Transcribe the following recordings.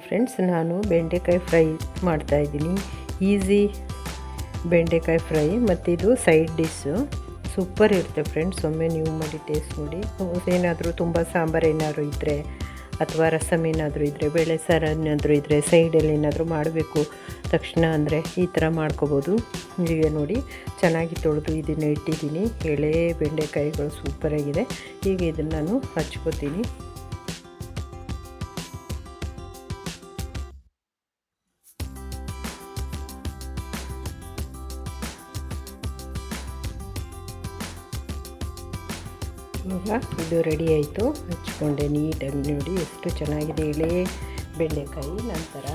Friends, ನಾನು ಬೆಂಡೆಕಾಯಿ fry ಮಾಡ್ತಾಯಿದ್ದೀನಿ. ಈಸಿ ಬೆಂಡೆಕಾಯಿ ಫ್ರೈ ಮತ್ತು ಇದು ಸೈಡ್ ಡಿಶ್ಶು ಸೂಪರ್ ಇರುತ್ತೆ ಫ್ರೆಂಡ್ಸ್. ಒಮ್ಮೆ ನೀವು ಮಾಡಿ ಟೇಸ್ಟ್ ನೋಡಿ. ಏನಾದರೂ ತುಂಬ ಸಾಂಬಾರು ಏನಾದರೂ ಇದ್ದರೆ ಅಥವಾ ರಸಮ್ ಏನಾದರೂ ಇದ್ದರೆ, ಬೇಳೆ ಸಾರು ಏನಾದರೂ ಇದ್ದರೆ, ಸೈಡಲ್ಲಿ ಏನಾದರೂ ಮಾಡಬೇಕು ತಕ್ಷಣ ಅಂದರೆ ಈ ಥರ ಮಾಡ್ಕೋಬೋದು. ಈಗ ನೋಡಿ, ಚೆನ್ನಾಗಿ ತೊಳೆದು ಇದನ್ನು ಇಟ್ಟಿದ್ದೀನಿ. ಎಳೆ ಬೆಂಡೆಕಾಯಿಗಳು ಸೂಪರಾಗಿದೆ. ಈಗ ಇದನ್ನು ನಾನು ಹಚ್ಕೋತೀನಿ. ಇವಾಗ ಇದು ರೆಡಿ ಆಯಿತು. ಹಚ್ಕೊಂಡೆ ನೀಟಾಗಿ. ನೋಡಿ ಎಷ್ಟು ಚೆನ್ನಾಗಿದೆ ಎಳೆ ಬೆಂಡೆಕಾಯಿ. ನಂತರ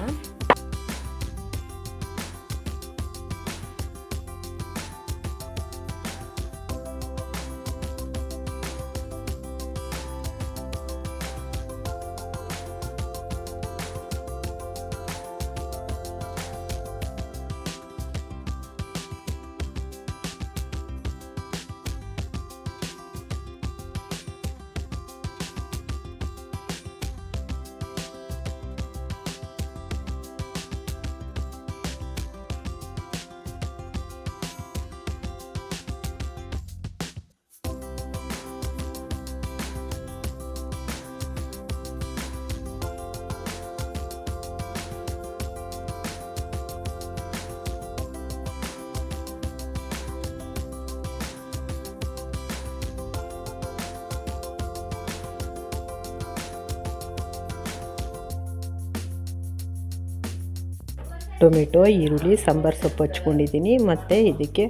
ಟೊಮೆಟೊ, ಈರುಳ್ಳಿ, ಸಾಂಬಾರು ಸೊಪ್ಪು ಹಚ್ಕೊಂಡಿದ್ದೀನಿ. ಮತ್ತು ಇದಕ್ಕೆ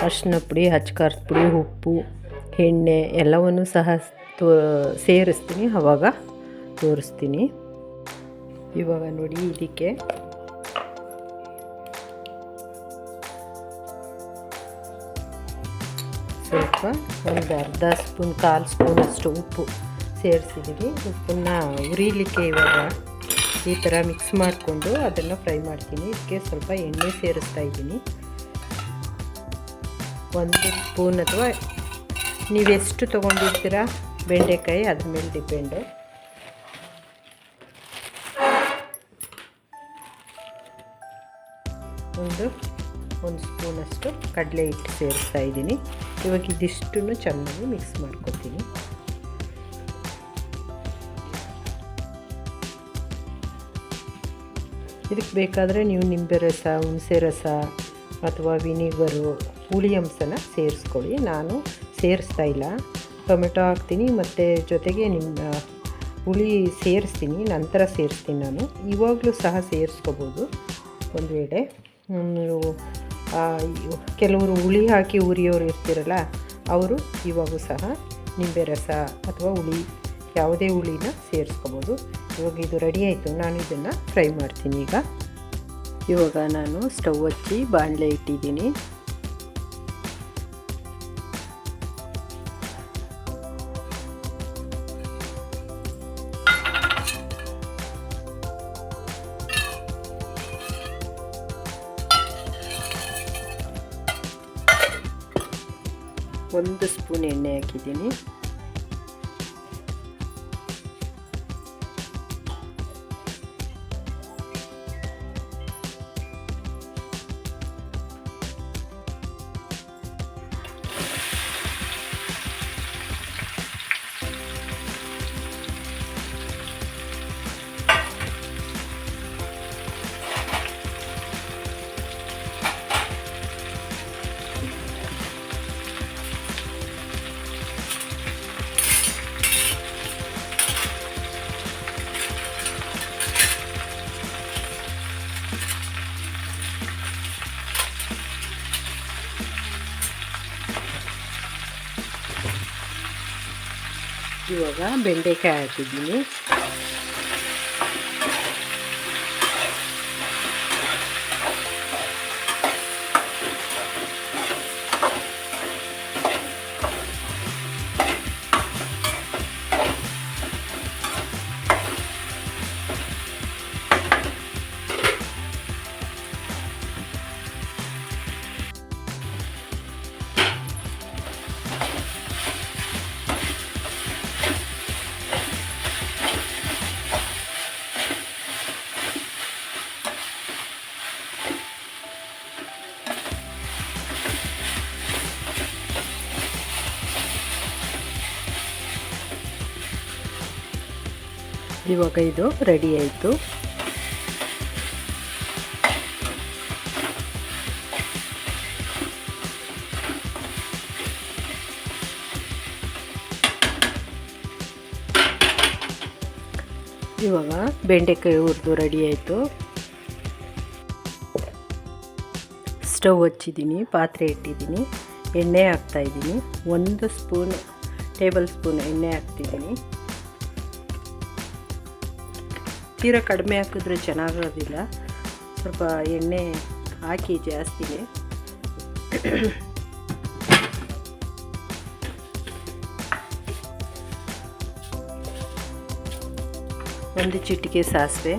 ಅರಿಶಿನ ಪುಡಿ, ಖಾರದ ಪುಡಿ, ಉಪ್ಪು, ಎಣ್ಣೆ ಎಲ್ಲವನ್ನೂ ಸಹ ಸೇರಿಸ್ತೀನಿ. ಆವಾಗ ತೋರಿಸ್ತೀನಿ. ಇವಾಗ ನೋಡಿ, ಇದಕ್ಕೆ ಸ್ವಲ್ಪ ಒಂದು ಅರ್ಧ ಸ್ಪೂನ್, 1/4 ಸ್ಪೂನಷ್ಟು ಉಪ್ಪು ಸೇರಿಸಿದ್ದೀನಿ. ಉಪ್ಪನ್ನು ಉರಿಲಿಕ್ಕೆ ಇವಾಗ ಈ ಥರ ಮಿಕ್ಸ್ ಮಾಡಿಕೊಂಡು ಅದನ್ನು ಫ್ರೈ ಮಾಡ್ತೀನಿ. ಇದಕ್ಕೆ ಸ್ವಲ್ಪ ಎಣ್ಣೆ ಸೇರಿಸ್ತಾ ಇದ್ದೀನಿ. 1 ಸ್ಪೂನ್ ಅಥವಾ ನೀವೆಷ್ಟು ತೊಗೊಂಡಿರ್ತೀರ ಬೆಂಡೆಕಾಯಿ ಅದ್ರ ಮೇಲೆ ಡಿಪೆಂಡು. ಒಂದು ಸ್ಪೂನಷ್ಟು ಕಡಲೆ ಹಿಟ್ಟು ಸೇರಿಸ್ತಾ ಇದ್ದೀನಿ. ಇವಾಗ ಇದಿಷ್ಟನ್ನು ಚೆನ್ನಾಗಿ ಮಿಕ್ಸ್ ಮಾಡ್ಕೊತೀನಿ. ಇದಕ್ಕೆ ಬೇಕಾದರೆ ನೀವು ನಿಂಬೆ ರಸ, ಹುಣಸೆ ರಸ ಅಥವಾ ವಿನಿಗರು, ಹುಳಿ ಅಂಶನ ಸೇರಿಸ್ಕೊಳ್ಳಿ. ನಾನು ಸೇರಿಸ್ತಾ ಇಲ್ಲ. ಟೊಮೆಟೊ ಹಾಕ್ತೀನಿ ಮತ್ತು ಜೊತೆಗೆ ಹುಳಿ ಸೇರಿಸ್ತೀನಿ, ನಂತರ ಸೇರಿಸ್ತೀನಿ. ನಾನು ಇವಾಗಲೂ ಸಹ ಸೇರಿಸ್ಕೋಬೋದು. ಒಂದು ವೇಳೆ ಕೆಲವರು ಹುಳಿ ಹಾಕಿ ಉರಿಯೋರು ಇರ್ತಿರಲ್ಲ, ಅವರು ಇವಾಗೂ ಸಹ ನಿಂಬೆ ರಸ ಅಥವಾ ಹುಳಿ, ಯಾವುದೇ ಹುಳಿನ ಸೇರಿಸ್ಕೋಬೋದು. ಇವಾಗ ಇದು ರೆಡಿ ಆಯಿತು. ನಾನು ಇದನ್ನು ಫ್ರೈ ಮಾಡ್ತೀನಿ. ಇವಾಗ ನಾನು ಸ್ಟವ್ ಹಚ್ಚಿ ಬಾಣಲೆ ಇಟ್ಟಿದ್ದೀನಿ. ಒಂದು ಸ್ಪೂನ್ ಎಣ್ಣೆ ಹಾಕಿದ್ದೀನಿ. ಇವಾಗ ಬೆಂಡೆಕಾಯಿ ಹಾಕಿದ್ದೀನಿ. ಇವಾಗ ಇದು ರೆಡಿ ಆಯಿತು. ಇವಾಗ ಬೆಂಡೆಕಾಯಿ ಹುರಿದು ರೆಡಿ ಆಯಿತು. ಸ್ಟವ್ ಹಚ್ಚಿದ್ದೀನಿ, ಪಾತ್ರೆ ಇಟ್ಟಿದ್ದೀನಿ, ಎಣ್ಣೆ ಹಾಕ್ತಾಯಿದ್ದೀನಿ. 1 ಟೇಬಲ್ ಸ್ಪೂನ್ ಎಣ್ಣೆ ಹಾಕ್ತಿದ್ದೀನಿ. ತೀರಾ ಕಡಿಮೆ ಹಾಕಿದ್ರೆ ಚೆನ್ನಾಗೋದಿಲ್ಲ, ಸ್ವಲ್ಪ ಎಣ್ಣೆ ಹಾಕಿ ಜಾಸ್ತಿನೇ. ಒಂದು ಚಿಟಿಕೆ ಸಾಸಿವೆ,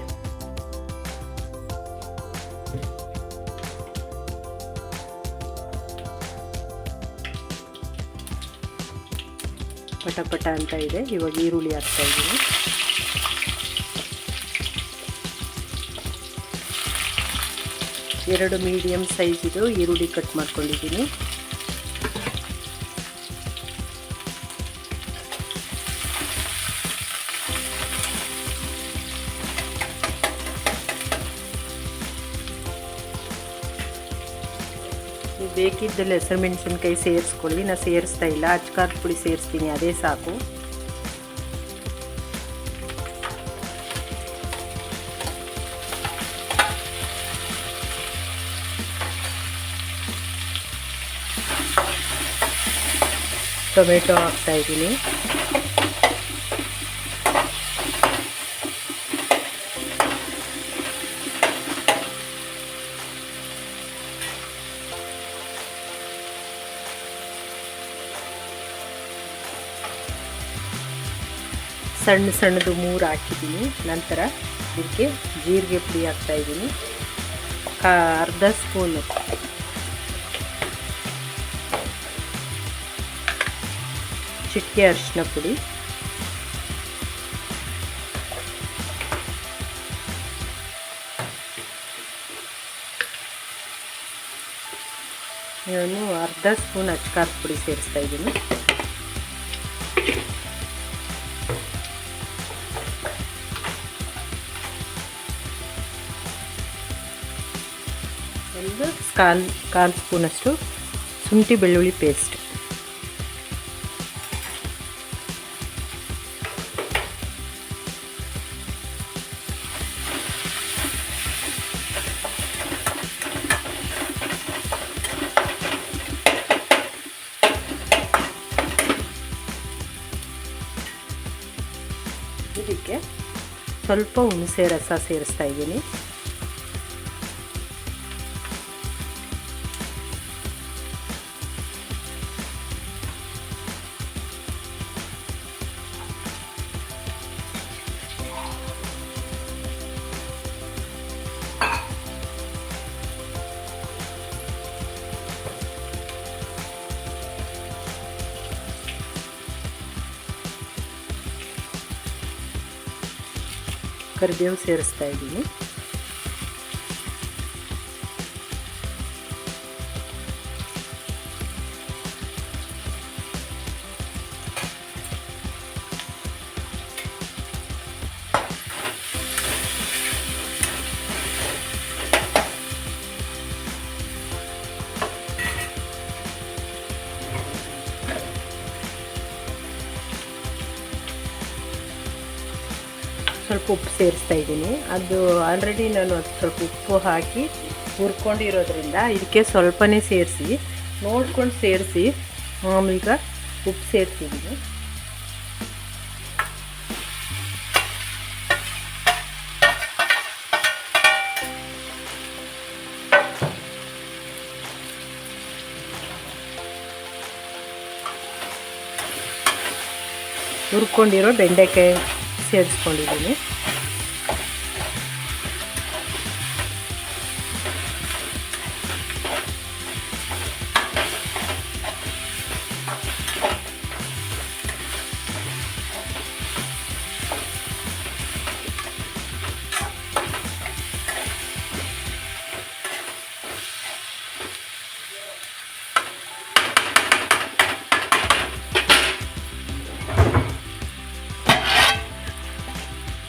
ಪಟ ಅಂತ ಇದೆ. ಇವಾಗ ಈರುಳ್ಳಿ ಹಾಕ್ತಾ ಇದ್ದೀನಿ. ಎರಡು ಮೀಡಿಯಮ್ ಸೈಜಿದು ಈರುಳ್ಳಿ ಕಟ್ ಮಾಡ್ಕೊಂಡಿದ್ದೀನಿ. ಬೇಕಿದ್ದಲ್ಲಿ ಹೆಸರು ಮೆಣಸಿನ್ಕಾಯಿ ಸೇರಿಸ್ಕೊಳ್ಳಿ, ನಾನು ಸೇರಿಸ್ತಾ ಇಲ್ಲ. ಅಚ್ಕಾರದ ಪುಡಿ ಸೇರಿಸ್ತೀನಿ, ಅದೇ ಸಾಕು. ಟೊಮೆಟೊ ಹಾಕ್ತಾಯಿದ್ದೀನಿ. ಸಣ್ಣದು 3 ಹಾಕಿದ್ದೀನಿ. ನಂತರ ಇದಕ್ಕೆ ಜೀರಿಗೆ ಪುಡಿ ಹಾಕ್ತಾಯಿದ್ದೀನಿ, ಅರ್ಧ ಸ್ಪೂನು ಚಿಟಿಕೆ ಅರಿಶಿನ ಪುಡಿ, ನಾನು ಅರ್ಧ ಸ್ಪೂನ್ ಅಚ್ಕಾರದ ಪುಡಿ ಸೇರಿಸ್ತಾ ಇದ್ದೀನಿ. ಒಂದು ಕಾಲು ಸ್ಪೂನಷ್ಟು ಶುಂಠಿ ಬೆಳ್ಳುಳ್ಳಿ ಪೇಸ್ಟ್, ಇದಕ್ಕೆ ಸ್ವಲ್ಪ ಹುಣಸೆ ರಸ ಸೇರಿಸ್ತಾ ಇದ್ದೀನಿ. ಕರಿಬೇವು ಸೇರಿಸ್ತಾ ಇದ್ದೀನಿ. ಸ್ವಲ್ಪ ಉಪ್ಪು ಸೇರಿಸ್ತಾ ಇದ್ದೀನಿ. ಅದು ಆಲ್ರೆಡಿ ನಾನು ಸ್ವಲ್ಪ ಉಪ್ಪು ಹಾಕಿ ಹುರ್ಕೊಂಡಿರೋದ್ರಿಂದ ಇದಕ್ಕೆ ಸ್ವಲ್ಪನೇ ಸೇರಿಸಿ ನೋಡ್ಕೊಂಡು ಸೇರಿಸಿ ಈಗ ಉಪ್ಪು ಸೇರಿಸಿದ್ದೀನಿ. ಹುರ್ಕೊಂಡಿರೋ ಬೆಂಡೆಕಾಯಿ ಸೇರಿಸ್ಕೊಂಡಿದ್ದೀನಿ.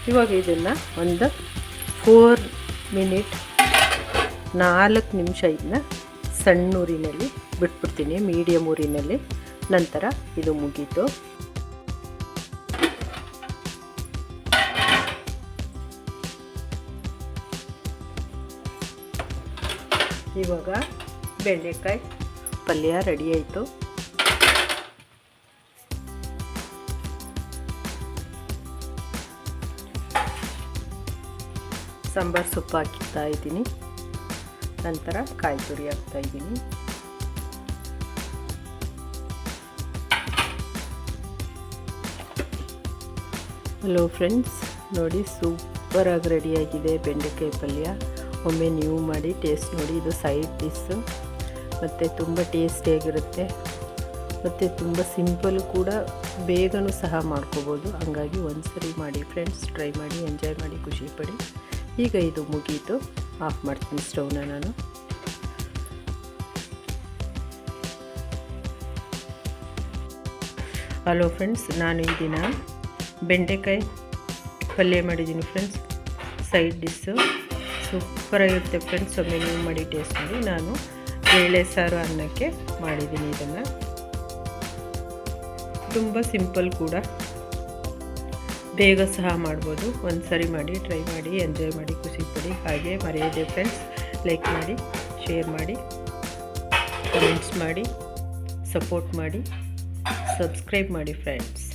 ಇವಾಗ ಇದನ್ನು ಒಂದು 4 ಮಿನಿಟ್ 4 ನಿಮಿಷ ಇದನ್ನ ಸಣ್ಣ ಊರಿನಲ್ಲಿ ಬಿಟ್ಬಿಡ್ತೀನಿ, ಮೀಡಿಯಮ್ ಊರಿನಲ್ಲಿ. ನಂತರ ಇದು ಮುಗೀತು. ಇವಾಗ ಬೆಂಡೆಕಾಯಿ ಪಲ್ಯ ರೆಡಿ ಆಯಿತು. ಸಾಂಬಾರು ಸೊಪ್ಪು ಹಾಕ್ತಾ ಇದ್ದೀನಿ. ನಂತರ ಕಾಯಿ ತುರಿ ಹಾಕ್ತಾ ಇದ್ದೀನಿ. ಹಲೋ ಫ್ರೆಂಡ್ಸ್, ನೋಡಿ ಸೂಪರಾಗಿ ರೆಡಿಯಾಗಿದೆ ಬೆಂಡೆಕಾಯಿ ಪಲ್ಯ. ಒಮ್ಮೆ ನೀವು ಮಾಡಿ ಟೇಸ್ಟ್ ನೋಡಿ. ಇದು ಸೈಡ್ ಡಿಸ್ಸು ಮತ್ತು ತುಂಬ ಟೇಸ್ಟಿಯಾಗಿರುತ್ತೆ ಮತ್ತು ತುಂಬ ಸಿಂಪಲ್ ಕೂಡ, ಬೇಗನೂ ಸಹ ಮಾಡ್ಕೋಬೋದು. ಹಂಗಾಗಿ ಒಂದ್ಸರಿ ಮಾಡಿ ಫ್ರೆಂಡ್ಸ್, ಟ್ರೈ ಮಾಡಿ, ಎಂಜಾಯ್ ಮಾಡಿ, ಖುಷಿಪಡಿ. ಈಗ ಇದು ಮುಗೀತು, ಆಫ್ ಮಾಡ್ತೀನಿ ಸ್ಟವ್ನ ನಾನು. ಹಲೋ ಫ್ರೆಂಡ್ಸ್, ನಾನು ಈ ದಿನ ಬೆಂಡೆಕಾಯಿ ಪಲ್ಯ ಮಾಡಿದ್ದೀನಿ ಫ್ರೆಂಡ್ಸ್. ಸೈಡ್ ಡಿಸ್ಸು ಸೂಪರಾಗಿರುತ್ತೆ ಫ್ರೆಂಡ್ಸ್. ಒಮ್ಮೆ ನೀವು ಮಾಡಿ ಟೇಸ್ಟ್ ಮಾಡಿ. ನಾನು ಬೇಳೆ ಸಾರು ಅನ್ನಕ್ಕೆ ಮಾಡಿದ್ದೀನಿ. ಇದನ್ನು ತುಂಬ ಸಿಂಪಲ್ ಕೂಡ, ಬೇಗ ಸಹ ಮಾಡ್ಬೋದು. ಒಂದು ಸರಿ ಮಾಡಿ, ಟ್ರೈ ಮಾಡಿ, ಎಂಜಾಯ್ ಮಾಡಿ, ಖುಷಿಪಡಿ. ಹಾಗೆ ಮರೆಯದೆ ಫ್ರೆಂಡ್ಸ್, ಲೈಕ್ ಮಾಡಿ, ಶೇರ್ ಮಾಡಿ, ಕಮೆಂಟ್ಸ್ ಮಾಡಿ, ಸಪೋರ್ಟ್ ಮಾಡಿ, ಸಬ್ಸ್ಕ್ರೈಬ್ ಮಾಡಿ ಫ್ರೆಂಡ್ಸ್.